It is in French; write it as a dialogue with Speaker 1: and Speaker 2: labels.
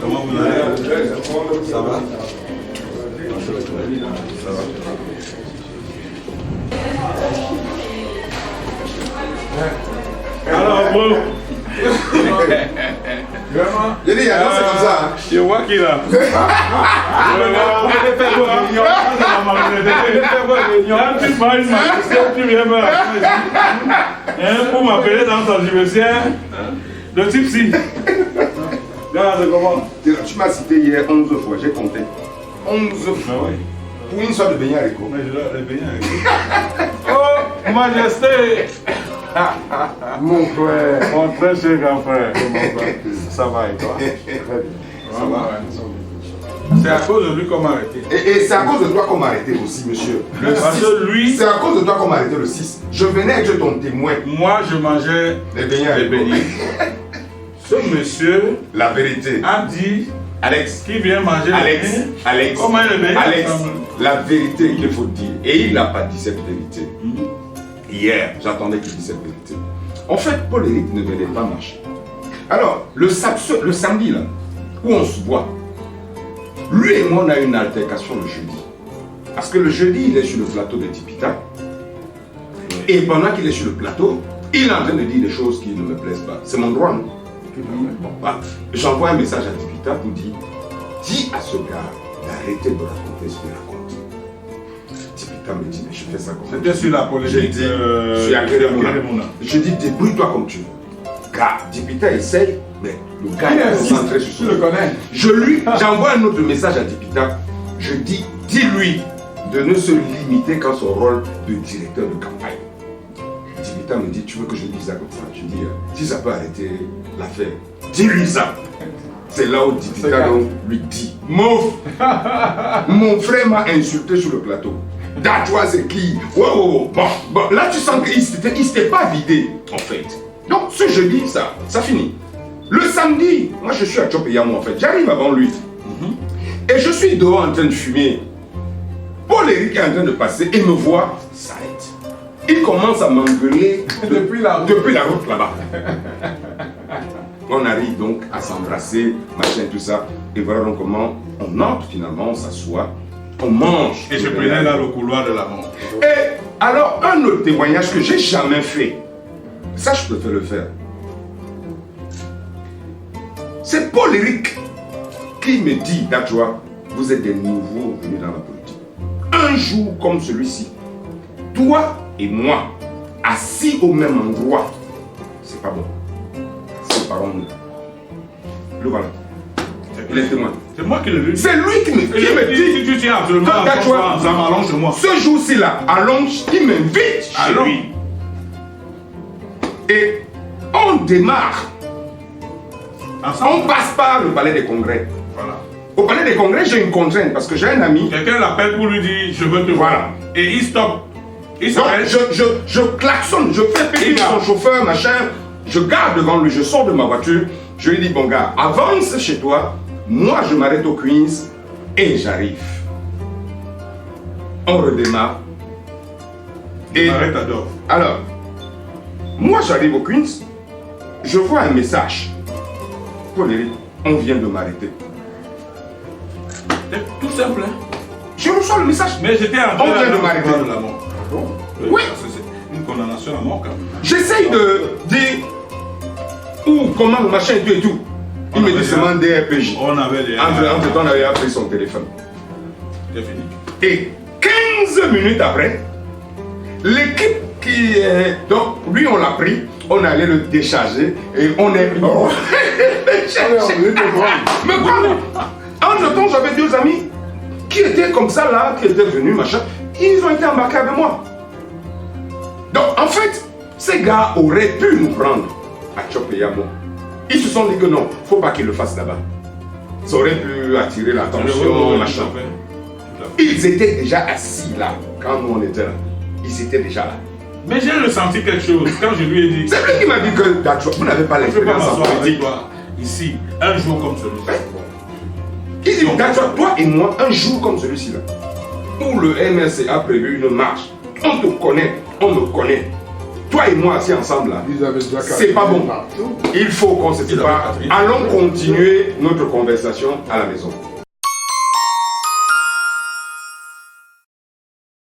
Speaker 1: Comment vous allez? Ça va? Ça va. Alors, bro. Vraiment?
Speaker 2: J'ai dit, c'est comme ça.
Speaker 1: Je vois qu'il a. Pour m'appeler dans son anniversaire, le type si. Regarde comment.
Speaker 2: Tu m'as cité hier 11 fois, j'ai compté. 11 fois.
Speaker 1: Oui.
Speaker 2: Pour une sorte de beignet haricot.
Speaker 1: Mais je dois les baigner avec. Oh, Majesté!
Speaker 2: Mon frère.
Speaker 1: Mon très cher grand frère. Ça va et toi?
Speaker 2: Ça va?
Speaker 1: C'est à cause de lui qu'on m'a arrêté.
Speaker 2: Et c'est à cause de toi qu'on m'a arrêté aussi, monsieur. Le
Speaker 1: Parce
Speaker 2: 6.
Speaker 1: que lui.
Speaker 2: C'est à cause de toi qu'on m'a arrêté le 6. Je venais être ton témoin.
Speaker 1: Moi, je mangeais
Speaker 2: Les beignets
Speaker 1: des
Speaker 2: haricots.
Speaker 1: beignets. Ce monsieur
Speaker 2: La vérité.
Speaker 1: a dit
Speaker 2: Alex.
Speaker 1: qu'il vient manger les beignets.
Speaker 2: Alex.
Speaker 1: Comment les beignets
Speaker 2: Alex.
Speaker 1: ensemble?
Speaker 2: La vérité qu'il faut dire. Et il n'a pas dit cette vérité. Hier, j'attendais qu'il dise cette vérité. En fait, Paul-Éric ne venait pas marcher. Alors, le samedi, là, où on se voit, lui et moi, on a eu une altercation le jeudi. Parce que le jeudi, il est sur le plateau de Tipita. Et pendant qu'il est sur le plateau, il est en train de dire des choses qui ne me plaisent pas. C'est mon droit, non? Bon, bah, j'envoie un message à Tipita pour dire, dis à ce gars d'arrêter de raconter ce qu'il raconte. Tipita me dit, mais je fais ça comme ça.
Speaker 1: C'était sur la polémique.
Speaker 2: J'ai dit, je suis à Kérémouna. Je dis, débrouille-toi comme tu veux. Car Tipita essaye, mais le gars est concentré sur ce.
Speaker 1: Tu le connais?
Speaker 2: J'envoie un autre message à Tipita. Je dis, dis-lui de ne se limiter qu'à son rôle de directeur de campagne. Tipita me dit, tu veux que je dise ça comme ça? Je dis, si ça peut arrêter l'affaire, dis-lui ça. C'est là où Tipita lui dit, mon frère m'a insulté sur le plateau. Datwa c'est qui? Wow. Bon, là tu sens qu'il ne s'était pas vidé en fait. Donc ce jeudi, ça finit. Le samedi, moi je suis à Tchopeyamo en fait. J'arrive avant lui. Et je suis dehors en train de fumer. Paul-Éric est en train de passer et me voit, s'arrête. Il commence à m'engueuler depuis la route là-bas. On arrive donc à s'embrasser, machin, tout ça. Et voilà donc comment on entre finalement, on s'assoit, on mange.
Speaker 1: Et je prenais là le couloir de la mort.
Speaker 2: Et alors, un autre témoignage que j'ai jamais fait, ça je peux le faire. C'est Paul-Éric qui me dit, Datwa, vous êtes des nouveaux venus dans la politique. Un jour comme celui-ci, toi et moi, assis au même endroit, c'est pas bon. Séparons-nous. Le voilà. Il est témoin.
Speaker 1: C'est moi qui l'ai dit.
Speaker 2: C'est lui qui me dit.
Speaker 1: Si tu tiens absolument à toi, ça m'allonge chez moi.
Speaker 2: Ce jour-ci là, allonge, il m'invite chez lui. Et on démarre.
Speaker 1: Ensemble.
Speaker 2: On passe par le palais des congrès.
Speaker 1: Voilà.
Speaker 2: Au palais des congrès, j'ai une contrainte parce que j'ai un ami.
Speaker 1: Quelqu'un l'appelle pour lui dire je veux te voir. Et il stoppe. Il
Speaker 2: Donc
Speaker 1: s'arrête.
Speaker 2: je klaxonne, je fais payer son chauffeur, machin. Je garde devant lui, je sors de ma voiture. Je lui dis, bon gars, avance chez toi. Moi, je m'arrête au Queens et j'arrive. On redémarre.
Speaker 1: Et arrête à Dove.
Speaker 2: Alors, moi, j'arrive au Queens. Je vois un message. Paul-Éric, on vient de m'arrêter.
Speaker 1: C'est tout simple. Hein?
Speaker 2: Je reçois le message.
Speaker 1: Mais j'étais en train
Speaker 2: de m'arrêter.
Speaker 1: De la mort.
Speaker 2: Oui.
Speaker 1: C'est une condamnation à mort quand même.
Speaker 2: J'essaye de dire où, comment, le machin et tout. Il me dit seulement DRPJ.
Speaker 1: On avait des...
Speaker 2: Entre temps, on avait appris son téléphone.
Speaker 1: C'est fini.
Speaker 2: Et 15 minutes après, l'équipe qui est... Donc, lui, on l'a pris, on allait le décharger et on est... Mais quoi? Entre temps, j'avais deux amis qui étaient comme ça là, qui étaient venus, machin. Ils ont été embarqués avec moi. Donc, en fait, ces gars auraient pu nous prendre à Tchopeyamo. Ils se sont dit que non, il ne faut pas qu'ils le fassent là-bas. Ça aurait pu attirer l'attention, machin. Ils étaient déjà assis là, quand nous on était là. Ils étaient déjà là.
Speaker 1: Mais j'ai ressenti quelque chose quand je lui ai dit.
Speaker 2: C'est lui qui m'a dit que vous n'avez pas l'expérience en politique.
Speaker 1: Ici, un jour comme celui-ci.
Speaker 2: Il dit, d'accord, toi et moi, un jour comme celui-ci là, où le MRC a prévu une marche, on te connaît, on me connaît. Toi et moi, assis ensemble là, c'est pas bon. Il faut qu'on se sépare. Allons continuer notre conversation à la maison.